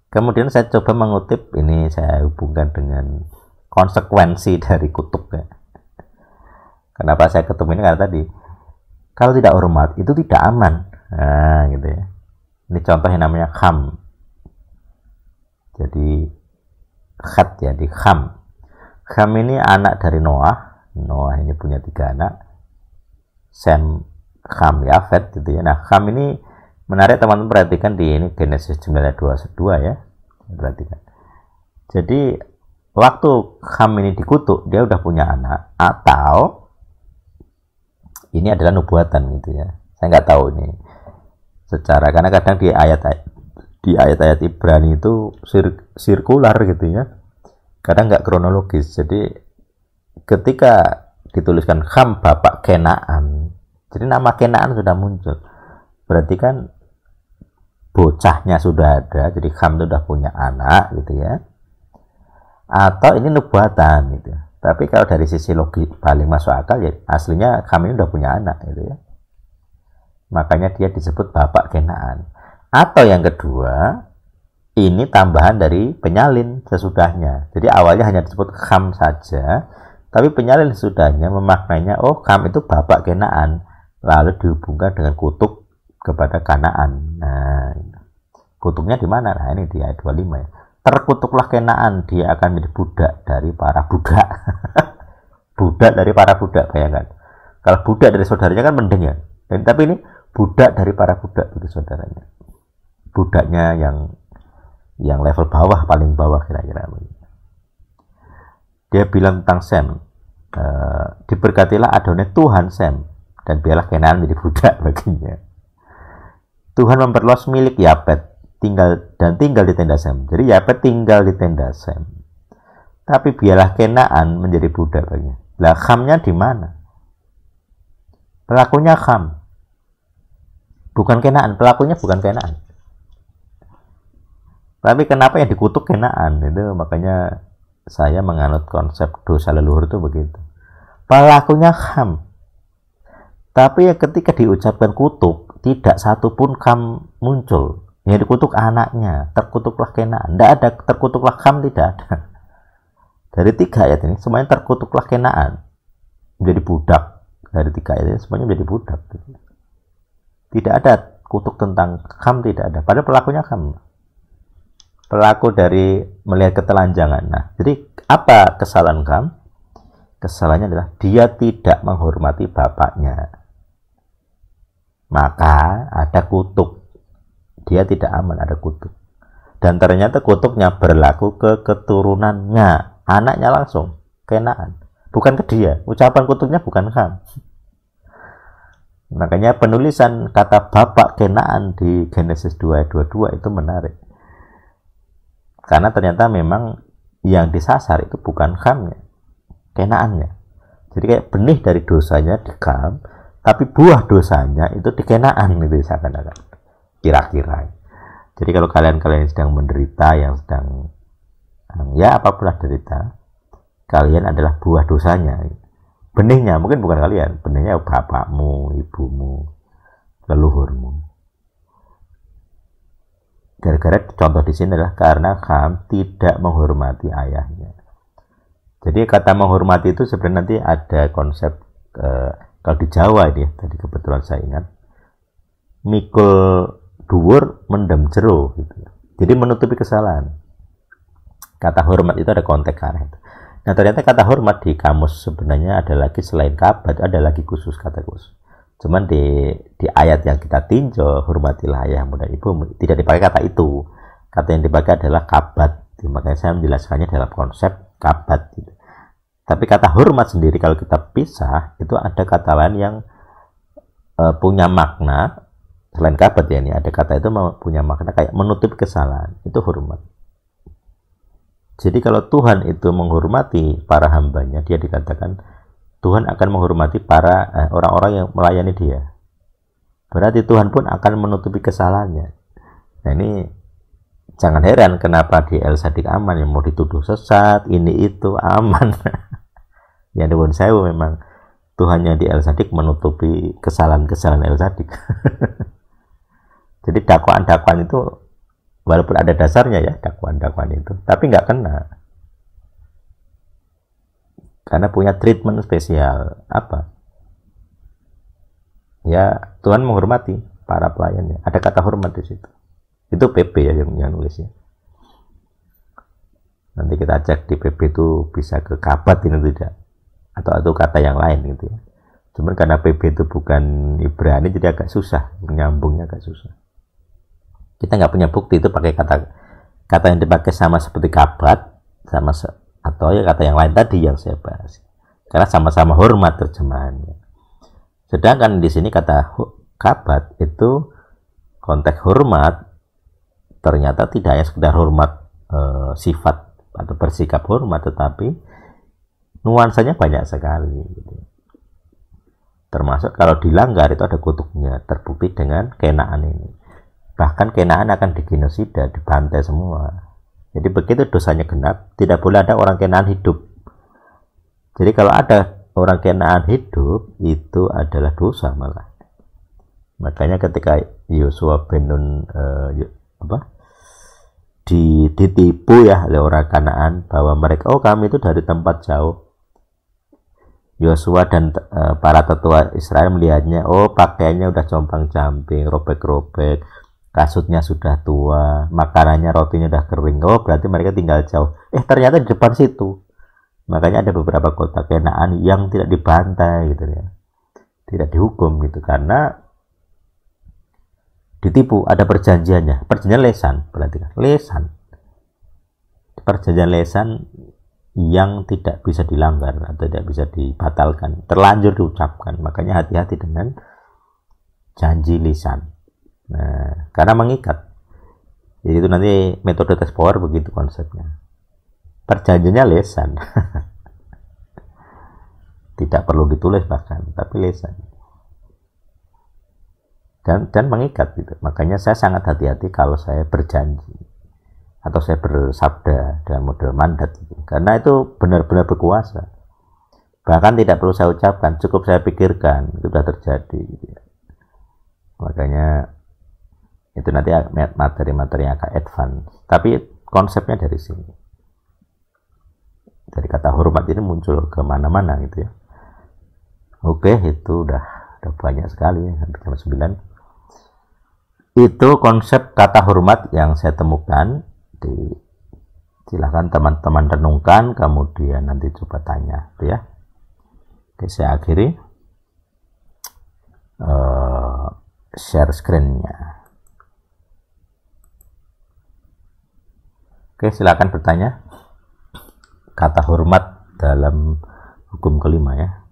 Kemudian saya coba mengutip, ini saya hubungkan dengan konsekuensi dari kutub ya. Kenapa saya ketemu ini? Karena tadi kalau tidak hormat itu tidak aman. Nah, gitu ya. Ini contoh yang namanya kham. Jadi khat ya, di kham. Kham ini anak dari Noah. Noah ini punya 3 anak. Sem, Kham, Yafet gitu ya. Nah, Kham ini menarik, teman-teman perhatikan di ini Genesis 9 ayat 22 ya. Perhatikan. Jadi waktu Kham ini dikutuk, dia udah punya anak, atau ini adalah nubuatan gitu ya. Saya nggak tahu ini secara, karena kadang di ayat-ayat Ibrani itu sirkular gitu ya. Kadang nggak kronologis. Jadi ketika dituliskan Kham bapak Kenaan, jadi nama Kenaan sudah muncul. Berarti kan bocahnya sudah ada, jadi Kham itu sudah punya anak gitu ya. Atau ini nubuatan gitu. Tapi kalau dari sisi logik paling masuk akal ya aslinya Kham ini sudah punya anak gitu ya. Makanya dia disebut bapak Kenaan. Atau yang kedua, ini tambahan dari penyalin sesudahnya. Jadi awalnya hanya disebut Kham saja, tapi penyalin sesudahnya memaknainya, oh Kham itu bapak Kenaan, lalu dihubungkan dengan kutuk kepada Kanaan. Nah, kutuknya di mana? Nah, ini di ayat 25 ya. Terkutuklah Kenaan, dia akan menjadi budak dari para budak. Budak dari para budak, bayangkan. Kalau budak dari saudaranya kan mending ya. Tapi ini budak dari para budak dari saudaranya. Budaknya yang level bawah, paling bawah kira-kira. Dia bilang tentang Sem, diberkatilah Adonai Tuhan Sem, dan biarlah Kenaan menjadi budak baginya. Tuhan memperluas milik Yafet, tinggal di tenda Sem. Jadi Yafet tinggal di tenda Sem. Tapi biarlah Kenaan menjadi budak baginya. Lah Khamnya di mana? Pelakunya Kham, bukan Kenaan. Pelakunya bukan Kenaan. Tapi kenapa yang dikutuk Kenaan? Itu makanya saya menganut konsep dosa leluhur itu begitu. Pelakunya Kham. Tapi ketika diucapkan kutuk, tidak satu pun Kham muncul. Yang dikutuk anaknya, terkutuklah Kenaan. Tidak ada terkutuklah Kham, tidak ada. Dari 3 ayat ini semuanya terkutuklah Kenaan, menjadi budak. Dari 3 ayat ini semuanya menjadi budak. Tidak ada kutuk tentang Kham, tidak ada. Padahal pelakunya Kham. Pelaku dari melihat ketelanjangan. Nah, jadi apa kesalahan Kham? Kesalahannya adalah dia tidak menghormati bapaknya. Maka ada kutuk. Dia tidak aman, ada kutuk. Dan ternyata kutuknya berlaku ke keturunannya. Anaknya langsung, Kenaan. Bukan ke dia. Ucapan kutuknya bukan Kham. Makanya penulisan kata bapak Kenaan di Genesis 2 ayat 22 itu menarik. Karena ternyata memang yang disasar itu bukan Khamnya, Kenaannya. Jadi kayak benih dari dosanya di Kham, tapi buah dosanya itu di Kenaan, itu seakan-akan. Kira-kira. Jadi kalau kalian sedang menderita, yang sedang ya apapun derita, kalian adalah buah dosanya. Benihnya mungkin bukan kalian, benihnya bapakmu, ibumu, leluhurmu. Gara-gara contoh di sini adalah karena Kham tidak menghormati ayahnya. Jadi kata menghormati itu sebenarnya nanti ada konsep kalau di Jawa ini, tadi kebetulan saya ingat, mikul dhuwur mendem jero gitu. Jadi menutupi kesalahan. Kata hormat itu ada konteks arah itu. Nah, ternyata kata hormat di kamus sebenarnya ada lagi selain kabat, ada lagi khusus, kata khusus. Cuman di ayat yang kita tinjau, hormatilah ayahmu dan ibumu, tidak dipakai kata itu. Kata yang dipakai adalah kabat. Makanya saya menjelaskannya dalam konsep kabat gitu. Tapi kata hormat sendiri kalau kita pisah, itu ada kata lain yang punya makna selain kabat ya, ini ada kata itu punya makna kayak menutup kesalahan. Itu hormat. Jadi kalau Tuhan itu menghormati para hambanya, dia dikatakan Tuhan akan menghormati para orang-orang yang melayani dia. Berarti Tuhan pun akan menutupi kesalahannya. Nah, ini jangan heran kenapa di El Sadik aman, yang mau dituduh sesat, ini itu aman. Ya nuwun sewu, memang Tuhannya di El Sadik menutupi kesalahan-kesalahan El Sadik. Jadi dakwaan-dakwaan itu walaupun ada dasarnya ya dakwaan-dakwaan itu, tapi nggak kena karena punya treatment spesial. Apa ya, Tuhan menghormati para pelayannya, ada kata hormat di situ. Itu PP ya yang nulisnya. Nanti kita cek di PP itu bisa ke kabat ini tidak, atau kata yang lain gitu ya. Cuman karena PP itu bukan Ibrani jadi agak susah, menyambungnya agak susah. Kita nggak punya bukti itu pakai kata yang dipakai sama seperti kabat, sama atau ya kata yang lain tadi yang saya bahas. Karena sama-sama hormat terjemahannya. Sedangkan di sini kata kabat itu konteks hormat ternyata tidak hanya sekedar hormat sifat atau bersikap hormat, tetapi nuansanya banyak sekali gitu. Termasuk kalau dilanggar itu ada kutuknya, terbukti dengan Kenaan ini. Bahkan Kenaan akan digenosida, dibantai semua. Jadi begitu dosanya genap, tidak boleh ada orang Kenaan hidup. Jadi kalau ada orang Kenaan hidup, itu adalah dosa malah. Makanya ketika Yosua bin Nun ditipu ya oleh orang Kanaan bahwa mereka, oh kami itu dari tempat jauh. Yosua dan para tetua Israel melihatnya, oh pakaiannya udah compang-camping, robek-robek, kasutnya sudah tua, makanannya rotinya udah kering. Oh berarti mereka tinggal jauh. Ternyata di depan situ. Makanya ada beberapa kota Kanaan yang tidak dibantai gitu ya, tidak dihukum gitu karena ditipu. Ada perjanjiannya, perjanjian lesan, perhatikan, lesan, perjanjian lesan yang tidak bisa dilanggar atau tidak bisa dibatalkan, terlanjur diucapkan. Makanya hati-hati dengan janji lisan. Nah, karena mengikat. Jadi itu nanti metode tes power begitu konsepnya. Perjanjiannya lesan. Tidak perlu ditulis bahkan, tapi lesan. Dan mengikat gitu. Makanya saya sangat hati-hati kalau saya berjanji atau saya bersabda dengan model mandat gitu. Karena itu benar-benar berkuasa. Bahkan tidak perlu saya ucapkan, cukup saya pikirkan, itu sudah terjadi gitu ya. Makanya itu nanti materi-materi yang agak advance. Tapi konsepnya dari sini. Dari kata hormat ini muncul ke mana-mana gitu ya. Oke, itu udah banyak sekali, hampir jam 9. Itu konsep kata hormat yang saya temukan. Silahkan teman-teman renungkan, kemudian nanti coba tanya gitu ya. Oke, saya akhiri share screen-nya. Oke, silakan bertanya. Kata hormat dalam hukum kelima ya.